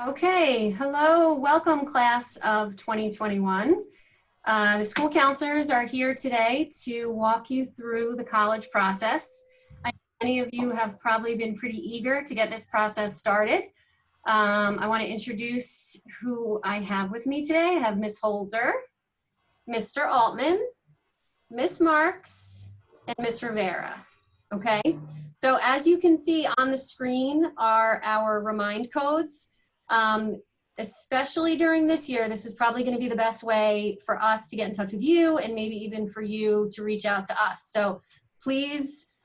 Okay, hello, welcome class of 2021. The school counselors are here today to walk you through the college process. Many of you have probably been pretty eager to get this process started. I want to introduce who I have with me today. I have Ms. Holzer, Mr. Altman, Ms. Marks, and Ms. Rivera. Okay, so as you can see on the screen are our remind codes. Especially during this year, this is probably going to be the best way for us to get in touch with you and maybe even for you to reach out to us. So please,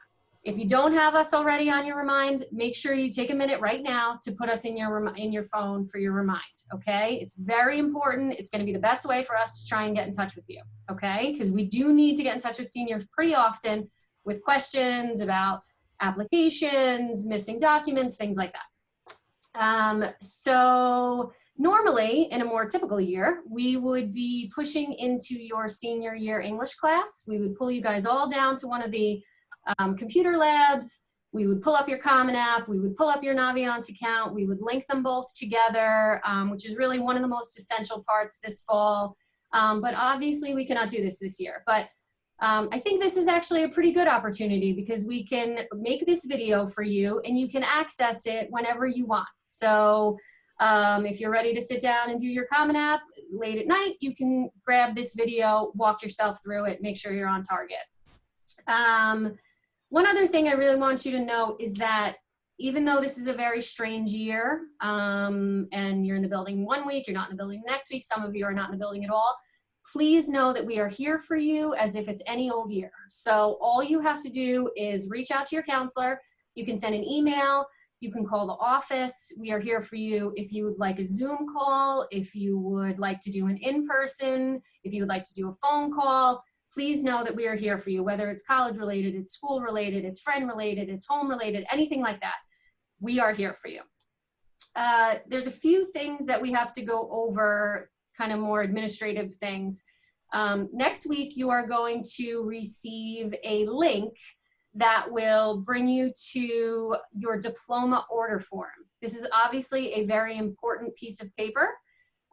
if you don't have us already on your remind, make sure you take a minute right now to put us in your phone for your remind, okay? It's very important. It's going to be the best way for us to try and get in touch with you, okay? Because we do need to get in touch with seniors pretty often with questions about applications, missing documents, things like that. So normally, in a more typical year, we would be pushing into your senior year English class. We would pull you guys all down to one of the computer labs. We would pull up your Common App. We would pull up your Naviance account. We would link them both together, which is really one of the most essential parts this fall. But obviously, we cannot do this year. But I think this is actually a pretty good opportunity because we can make this video for you and you can access it whenever you want. So if you're ready to sit down and do your Common App late at night, you can grab this video, walk yourself through it, make sure you're on target. One other thing I really want you to know is that even though this is a very strange year and you're in the building one week, you're not in the building the next week, some of you are not in the building at all, please know that we are here for you as if it's any old year. So all you have to do is reach out to your counselor. You can send an email. You can call the office. We are here for you if you would like a Zoom call, if you would like to do an in-person, if you would like to do a phone call. Please know that we are here for you, whether it's college related, it's school related, it's friend related, it's home related, anything like that. We are here for you. There's a few things that we have to go over, kind of more administrative things. Next week, you are going to receive a link that will bring you to your diploma order form. This is obviously a very important piece of paper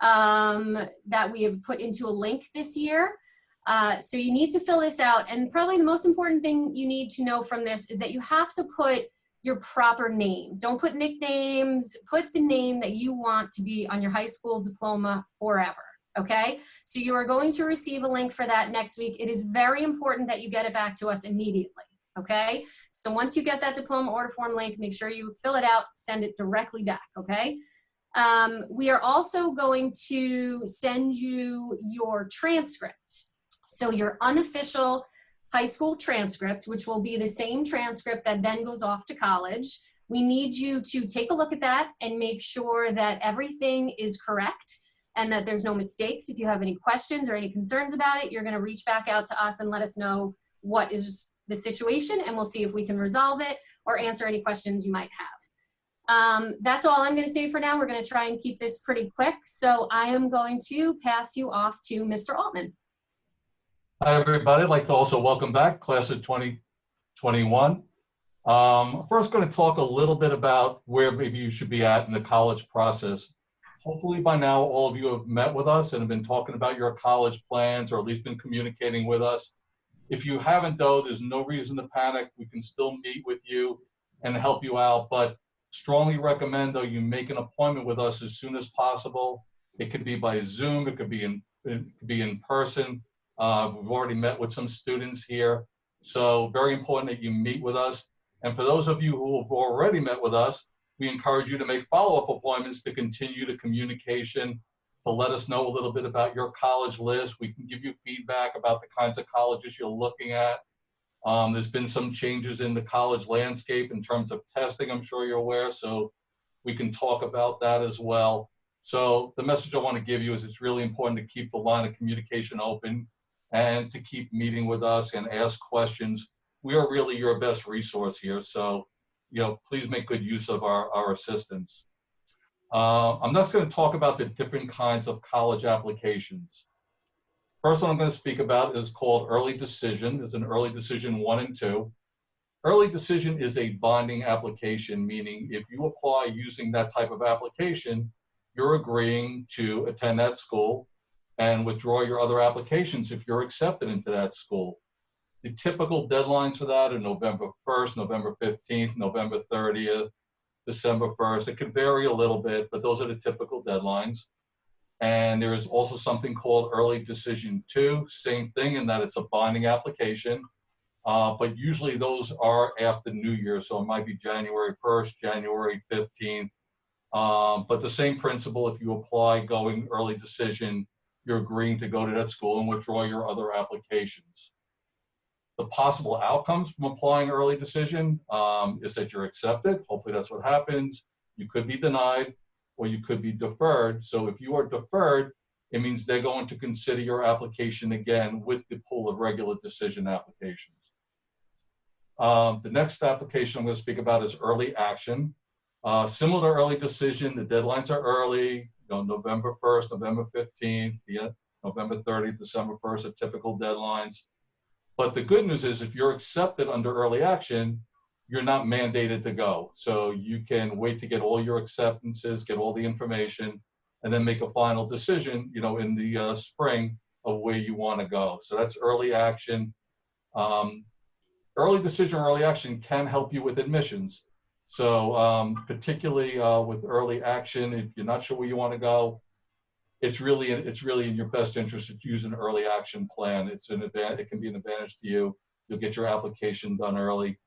that we have put into a link this year. So you need to fill this out. And probably the most important thing you need to know from this is that you have to put your proper name. Don't put nicknames, put the name that you want to be on your high school diploma forever, okay? So you are going to receive a link for that next week. It is very important that you get it back to us immediately, okay? So once you get that diploma order form link, make sure you fill it out, send it directly back, okay? We are also going to send you your transcript. So your unofficial high school transcript, which will be the same transcript that then goes off to college. We need you to take a look at that and make sure that everything is correct and that there's no mistakes. If you have any questions or any concerns about it, you're going to reach back out to us and let us know what is the situation, and we'll see if we can resolve it or answer any questions you might have. That's all I'm going to say for now. We're going to try and keep this pretty quick. So I am going to pass you off to Mr. Altman. Hi, everybody. I'd like to also welcome back class of 2021. First, going to talk a little bit about where maybe you should be at in the college process. Hopefully by now, all of you have met with us and have been talking about your college plans or at least been communicating with us. If you haven't, though, there's no reason to panic. We can still meet with you and help you out, but strongly recommend, though, you make an appointment with us as soon as possible. It could be by Zoom. It could be in person. We've already met with some students here, so very important that you meet with us. And for those of you who have already met with us, we encourage you to make follow-up appointments to continue the communication, to let us know a little bit about your college list. We can give you feedback about the kinds of colleges you're looking at. There's been some changes in the college landscape in terms of testing, I'm sure you're aware, so we can talk about that as well. So the message I want to give you is it's really important to keep the line of communication open and to keep meeting with us and ask questions. We are really your best resource here, so please make good use of our assistance. I'm next going to talk about the different kinds of college applications. First one I'm going to speak about is called Early Decision. There's an Early Decision 1 and 2. Early Decision is a bonding application, meaning if you apply using that type of application, you're agreeing to attend that school and withdraw your other applications if you're accepted into that school. The typical deadlines for that are November 1st, November 15th, November 30th, December 1st. It could vary a little bit, but those are the typical deadlines. And there is also something called Early Decision 2, same thing in that it's a binding application, but usually those are after New Year, so it might be January 1st, January 15th, but the same principle, if you apply going early decision, you're agreeing to go to that school and withdraw your other applications. The possible outcomes from applying early decision is that you're accepted. Hopefully that's what happens. You could be denied or you could be deferred. So if you are deferred, it means they're going to consider your application again with the pool of regular decision applications. The next application I'm going to speak about is early action. Similar to early decision, the deadlines are early, November 1st, November 15th, November 30th, December 1st are typical deadlines. But the good news is if you're accepted under early action, you're not mandated to go. So you can wait to get all your acceptances, get all the information, and then make a final decision, in the spring of where you want to go. So that's early action. Early decision, early action can help you with admissions. So particularly with early action, if you're not sure where you want to go, it's really in your best interest to use an early action plan. It can be an advantage to you. You'll get your application done early.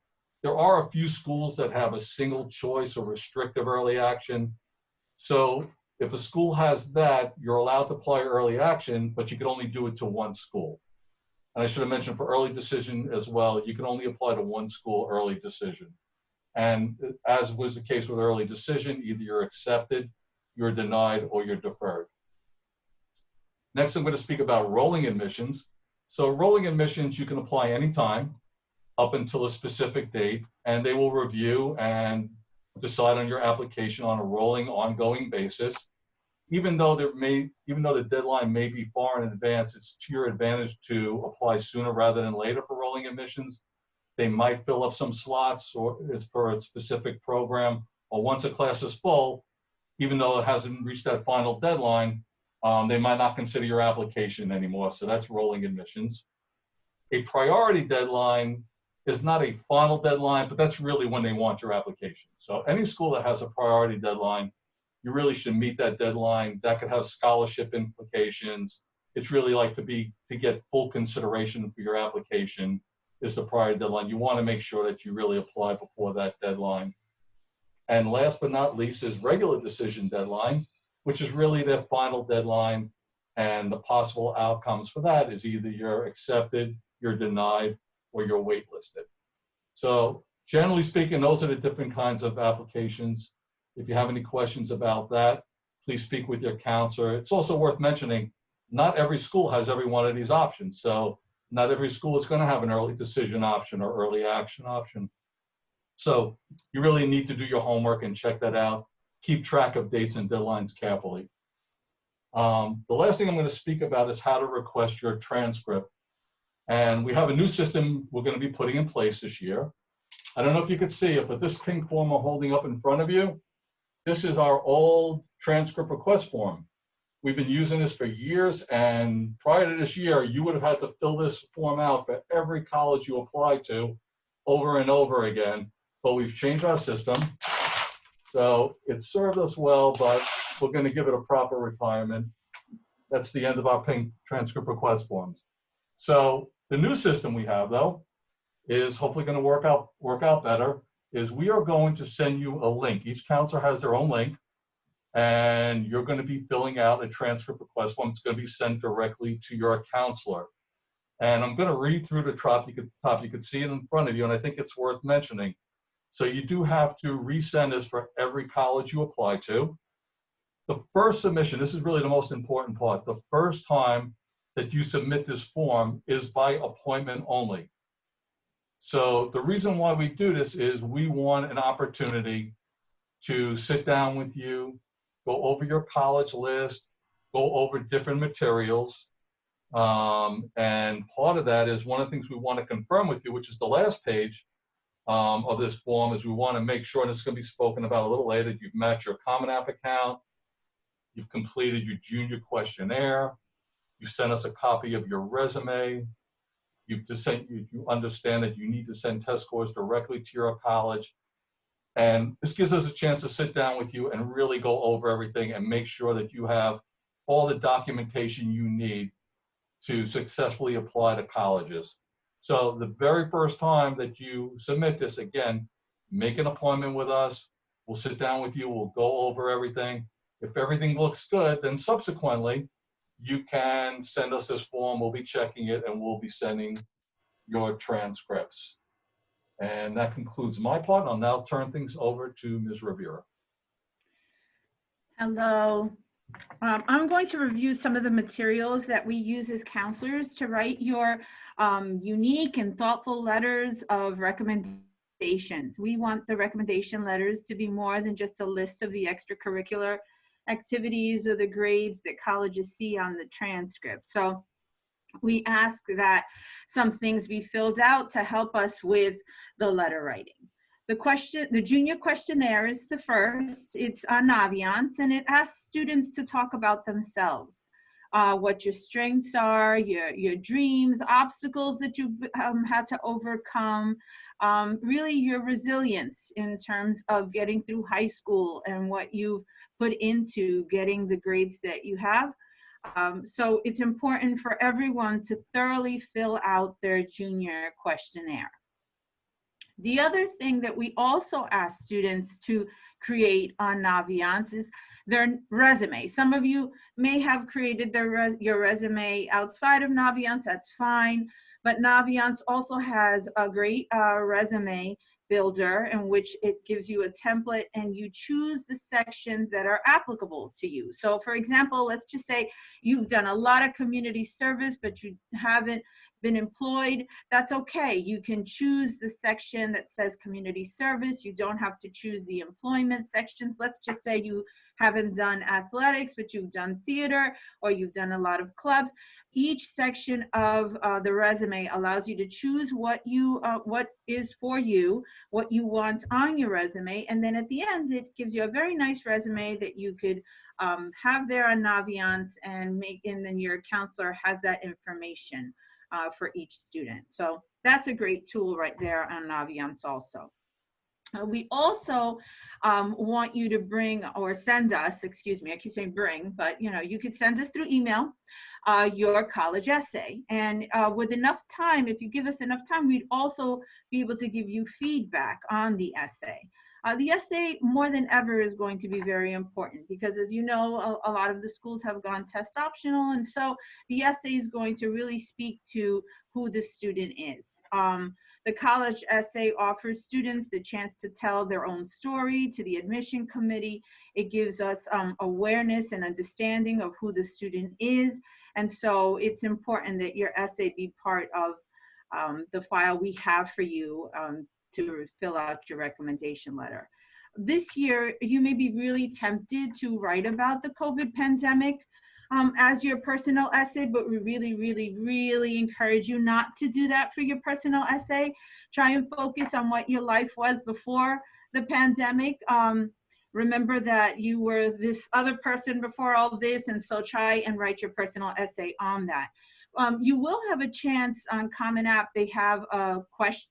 There are a few schools that have a single choice or restrictive early action. So if a school has that, you're allowed to apply early action, but you can only do it to one school. And I should have mentioned for early decision as well, you can only apply to one school early decision. And as was the case with early decision, either you're accepted, you're denied, or you're deferred. Next, I'm going to speak about rolling admissions. So rolling admissions, you can apply anytime up until a specific date, and they will review and decide on your application on a rolling, ongoing basis. Even though the deadline may be far in advance, it's to your advantage to apply sooner rather than later for rolling admissions. They might fill up some slots or it's for a specific program, or once a class is full, even though it hasn't reached that final deadline, they might not consider your application anymore. So that's rolling admissions. A priority deadline is not a final deadline, but that's really when they want your application. So any school that has a priority deadline, you really should meet that deadline. That could have scholarship implications. It's really like to get full consideration for your application is the priority deadline. You want to make sure that you really apply before that deadline. And last but not least is regular decision deadline, which is really their final deadline. And the possible outcomes for that is either you're accepted, you're denied, or you're waitlisted. So generally speaking, those are the different kinds of applications. If you have any questions about that, please speak with your counselor. It's also worth mentioning, not every school has every one of these options. So not every school is going to have an early decision option or early action option. So you really need to do your homework and check that out. Keep track of dates and deadlines carefully. The last thing I'm going to speak about is how to request your transcript. And we have a new system we're going to be putting in place this year. I don't know if you could see it, but this pink form I'm holding up in front of you, this is our old transcript request form. We've been using this for years, and prior to this year, you would have had to fill this form out for every college you apply to over and over again. But we've changed our system. So it served us well, but we're going to give it a proper retirement. That's the end of our pink transcript request forms. So the new system we have, though, is hopefully going to work out better, is we are going to send you a link. Each counselor has their own link, and you're going to be filling out a transcript request form. It's going to be sent directly to your counselor. And I'm going to read through the top. You could see it in front of you, and I think it's worth mentioning. So you do have to resend this for every college you apply to. The first submission, this is really the most important part, the first time that you submit this form is by appointment only. So the reason why we do this is we want an opportunity to sit down with you, go over your college list, go over different materials. And part of that is one of the things we want to confirm with you, which is the last page of this form, is we want to make sure, and it's going to be spoken about a little later, you've met your Common App account, you've completed your junior questionnaire, you sent us a copy of your resume, you understand that you need to send test scores directly to your college. And this gives us a chance to sit down with you and really go over everything and make sure that you have all the documentation you need to successfully apply to colleges. So the very first time that you submit this, again, make an appointment with us. We'll sit down with you. We'll go over everything. If everything looks good, then subsequently, you can send us this form. We'll be checking it and we'll be sending your transcripts. And that concludes my part. I'll now turn things over to Ms. Rivera. Hello. I'm going to review some of the materials that we use as counselors to write your unique and thoughtful letters of recommendations. We want the recommendation letters to be more than just a list of the extracurricular activities or the grades that colleges see on the transcript. So we ask that some things be filled out to help us with the letter writing. The junior questionnaire is the first. It's on Naviance, and it asks students to talk about themselves, what your strengths are, your dreams, obstacles that you've had to overcome, really your resilience in terms of getting through high school and what you've put into getting the grades that you have. So it's important for everyone to thoroughly fill out their junior questionnaire. The other thing that we also ask students to create on Naviance is their resume. Some of you may have created your resume outside of Naviance, that's fine, but Naviance also has a great resume builder in which it gives you a template and you choose the sections that are applicable to you. So for example, let's just say you've done a lot of community service, but you haven't been employed. That's okay. You can choose the section that says community service. You don't have to choose the employment sections. Let's just say you haven't done athletics, but you've done theater or you've done a lot of clubs. Each section of the resume allows you to choose what is for you, what you want on your resume, and then at the end it gives you a very nice resume that you could have there on Naviance and then your counselor has that information for each student. So that's a great tool right there on Naviance also. We also want you to bring or send us, excuse me, I keep saying bring, but you could send us through email your college essay. And with enough time, if you give us enough time, we'd also be able to give you feedback on the essay. The essay more than ever is going to be very important because, as you know, a lot of the schools have gone test optional, and so the essay is going to really speak to who the student is. The college essay offers students the chance to tell their own story to the admission committee. It gives us awareness and understanding of who the student is, and so it's important that your essay be part of the file we have for you to fill out your recommendation letter. This year, you may be really tempted to write about the COVID pandemic as your personal essay, but we really, really, really encourage you not to do that for your personal essay. Try and focus on what your life was before the pandemic. Remember that you were this other person before all this, and so try and write your personal essay on that. You will have a chance on Common App. They have a question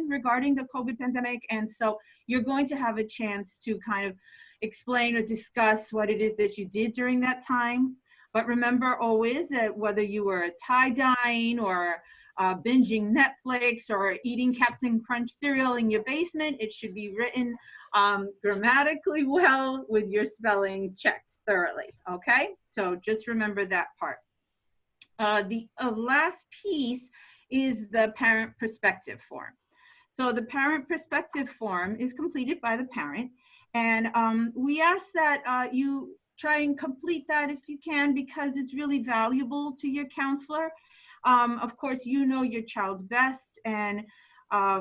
regarding the COVID pandemic, and so you're going to have a chance to kind of explain or discuss what it is that you did during that time. But remember always that whether you were tie-dyeing or binging Netflix or eating Captain Crunch cereal in your basement, it should be written grammatically well with your spelling checked thoroughly, okay? So just remember that part. The last piece is the parent perspective form. So the parent perspective form is completed by the parent, and we ask that you try and complete that if you can, because it's really valuable to your counselor. Of course, you know your child best, and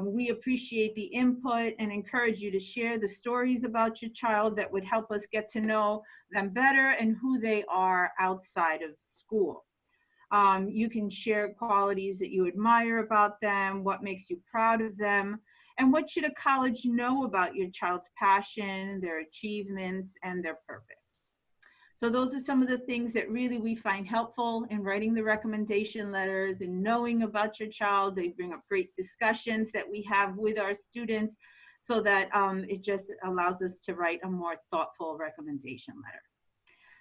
we appreciate the input and encourage you to share the stories about your child that would help us get to know them better and who they are outside of school. You can share qualities that you admire about them, what makes you proud of them, and what should a college know about your child's passion, their achievements, and their purpose. So those are some of the things that really we find helpful in writing the recommendation letters and knowing about your child. They bring up great discussions that we have with our students so that it just allows us to write a more thoughtful recommendation letter.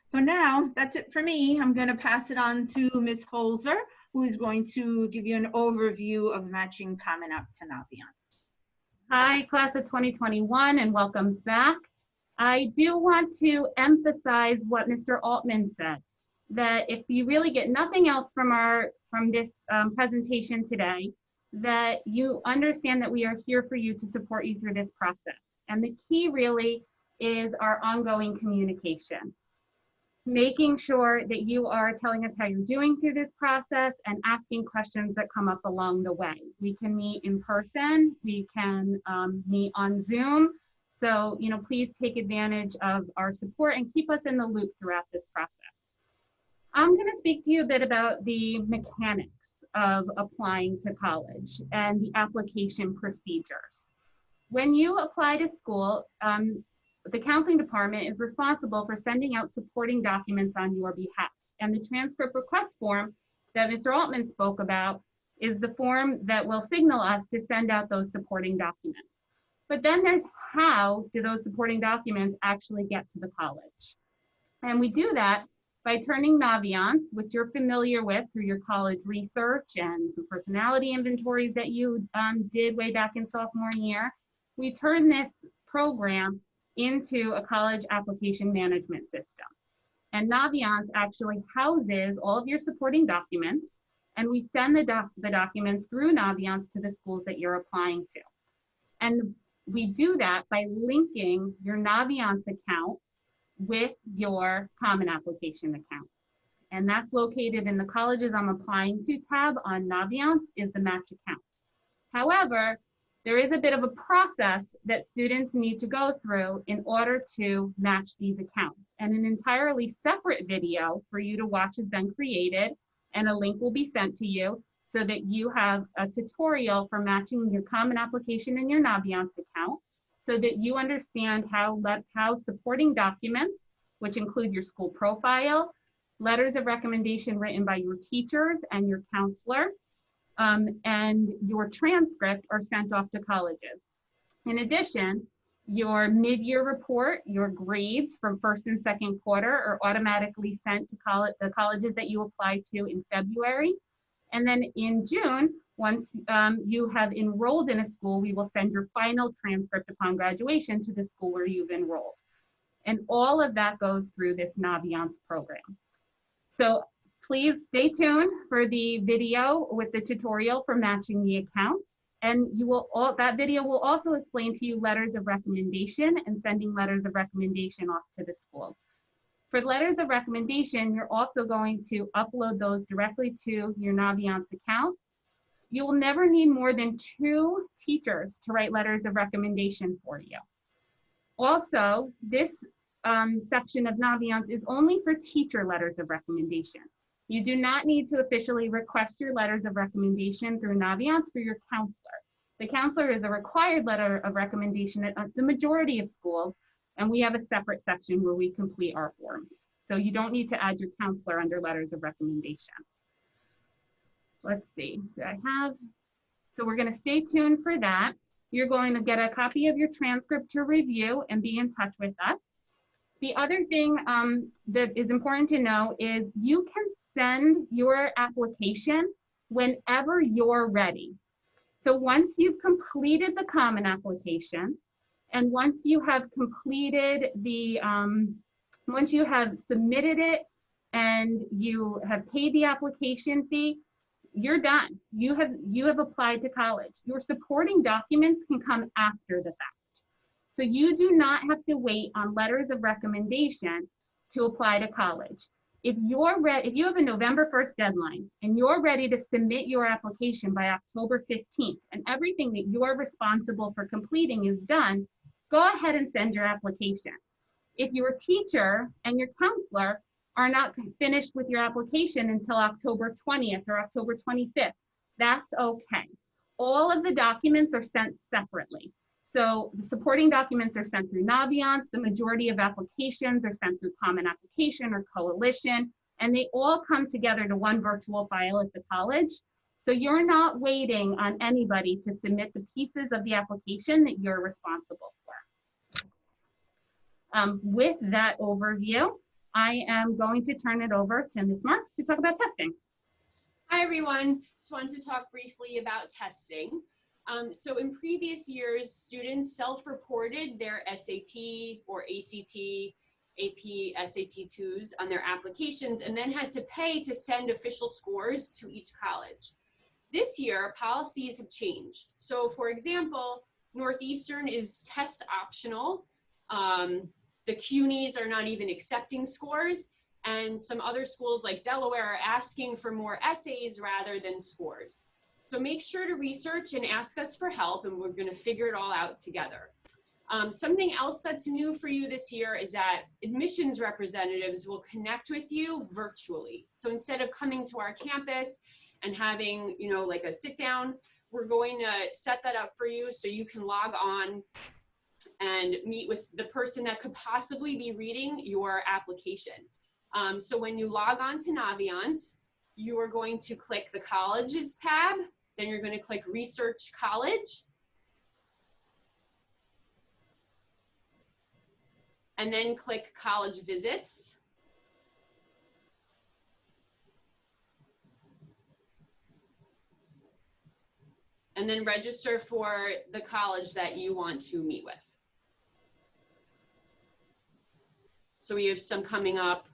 So now that's it for me. I'm going to pass it on to Ms. Holzer, who is going to give you an overview of matching Common App to Naviance. Hi, class of 2021, and welcome back. I do want to emphasize what Mr. Altman said, that if you really get nothing else from this presentation today, that you understand that we are here for you to support you through this process. And the key really is our ongoing communication. Making sure that you are telling us how you're doing through this process and asking questions that come up along the way. We can meet in person, we can meet on Zoom. So, please take advantage of our support and keep us in the loop throughout this process. I'm going to speak to you a bit about the mechanics of applying to college and the application procedures. When you apply to school, the counseling department is responsible for sending out supporting documents on your behalf. And the transcript request form that Mr. Altman spoke about is the form that will signal us to send out those supporting documents. But then there's how do those supporting documents actually get to the college? And we do that by turning Naviance, which you're familiar with through your college research and some personality inventories that you did way back in sophomore year. We turn this program into a college application management system. And Naviance actually houses all of your supporting documents, and we send the documents through Naviance to the schools that you're applying to. And we do that by linking your Naviance account with your Common Application account. And that's located in the Colleges I'm Applying To tab on Naviance is the match account. However, there is a bit of a process that students need to go through in order to match these accounts. And an entirely separate video for you to watch has been created, and a link will be sent to you so that you have a tutorial for matching your Common Application and your Naviance account so that you understand how supporting documents, which include your school profile, letters of recommendation written by your teachers and your counselor, and your transcript are sent off to colleges. In addition, your mid-year report, your grades from first and second quarter are automatically sent to the colleges that you apply to in February. And then in June, once you have enrolled in a school, we will send your final transcript upon graduation to the school where you've enrolled. And all of that goes through this Naviance program. So please stay tuned for the video with the tutorial for matching the accounts. And that video will also explain to you letters of recommendation and sending letters of recommendation off to the schools. For letters of recommendation, you're also going to upload those directly to your Naviance account. You will never need more than 2 teachers to write letters of recommendation for you. Also, this section of Naviance is only for teacher letters of recommendation. You do not need to officially request your letters of recommendation through Naviance for your counselor. The counselor is a required letter of recommendation at the majority of schools, and we have a separate section where we complete our forms. So you don't need to add your counselor under letters of recommendation. Let's see, so we're gonna stay tuned for that. You're going to get a copy of your transcript to review and be in touch with us. The other thing that is important to know is you can send your application whenever you're ready. So once you've completed the Common Application, and once you have completed the, once you have submitted it and you have paid the application fee, you're done. You have applied to college. Your supporting documents can come after the fact. So you do not have to wait on letters of recommendation to apply to college. If you have a November 1st deadline and you're ready to submit your application by October 15th and everything that you're responsible for completing is done, go ahead and send your application. If your teacher and your counselor are not finished with your application until October 20th or October 25th, that's okay. All of the documents are sent separately. So the supporting documents are sent through Naviance. The majority of applications are sent through Common Application or Coalition, and they all come together to one virtual file at the college. So you're not waiting on anybody to submit the pieces of the application that you're responsible for. With that overview, I am going to turn it over to Ms. Marks to talk about testing. Hi, everyone. Just wanted to talk briefly about testing. So in previous years, students self-reported their SAT or ACT, AP, SAT2s on their applications and then had to pay to send official scores to each college. This year, policies have changed. So for example, Northeastern is test optional. The CUNYs are not even accepting scores. And some other schools like Delaware are asking for more essays rather than scores. So make sure to research and ask us for help, and we're going to figure it all out together. Something else that's new for you this year is that admissions representatives will connect with you virtually. So instead of coming to our campus and having, you know, like a sit down, we're going to set that up for you so you can log on and meet with the person that could possibly be reading your application. So when you log on to Naviance, you are going to click the colleges tab, then you're going to click research college, and then click college visits. And then register for the college that you want to meet with. So we have some coming up.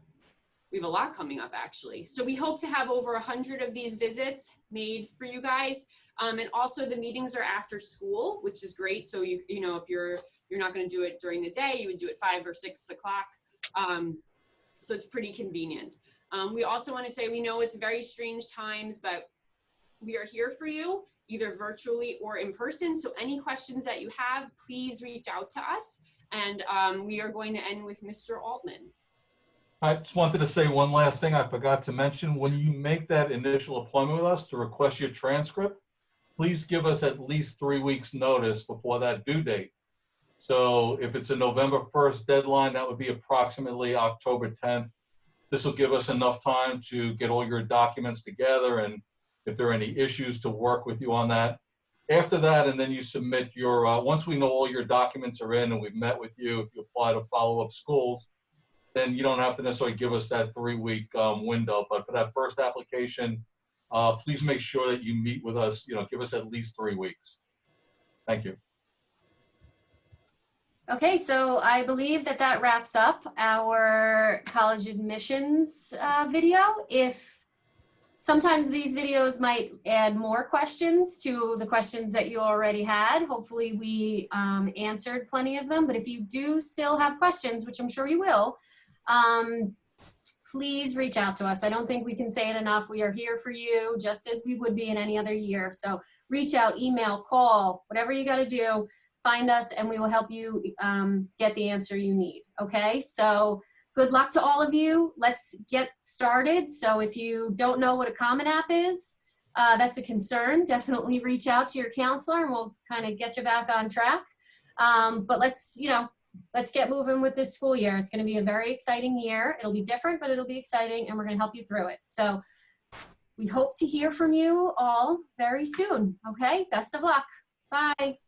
We have a lot coming up, actually. So we hope to have over 100 of these visits made for you guys. And also the meetings are after school, which is great. So you know, if you're not going to do it during the day, you would do it 5 or 6 o'clock. So it's pretty convenient. We also want to say, we know it's very strange times, but we are here for you, either virtually or in person. So any questions that you have, please reach out to us. And we are going to end with Mr. Altman. I just wanted to say one last thing I forgot to mention. When you make that initial appointment with us to request your transcript, please give us at least 3 weeks notice before that due date. So if it's a November 1st deadline, that would be approximately October 10th. This will give us enough time to get all your documents together, and if there are any issues, to work with you on that. After that, and then you submit your, once we know all your documents are in and we've met with you, if you apply to follow-up schools, then you don't have to necessarily give us that 3-week window. But for that first application, please make sure that you meet with us, you know, give us at least 3 weeks. Thank you. Okay, so I believe that that wraps up our college admissions video. If sometimes these videos might add more questions to the questions that you already had. Hopefully we answered plenty of them, but if you do still have questions, which I'm sure you will, please reach out to us. I don't think we can say it enough. We are here for you just as we would be in any other year. So reach out, email, call, whatever you got to do, find us and we will help you get the answer you need. Okay, so good luck to all of you. Let's get started. So if you don't know what a Common App is, that's a concern. Definitely reach out to your counselor and we'll kind of get you back on track. But let's get moving with this school year. It's going to be a very exciting year. It'll be different, but it'll be exciting and we're going to help you through it. So we hope to hear from you all very soon. Okay, best of luck. Bye.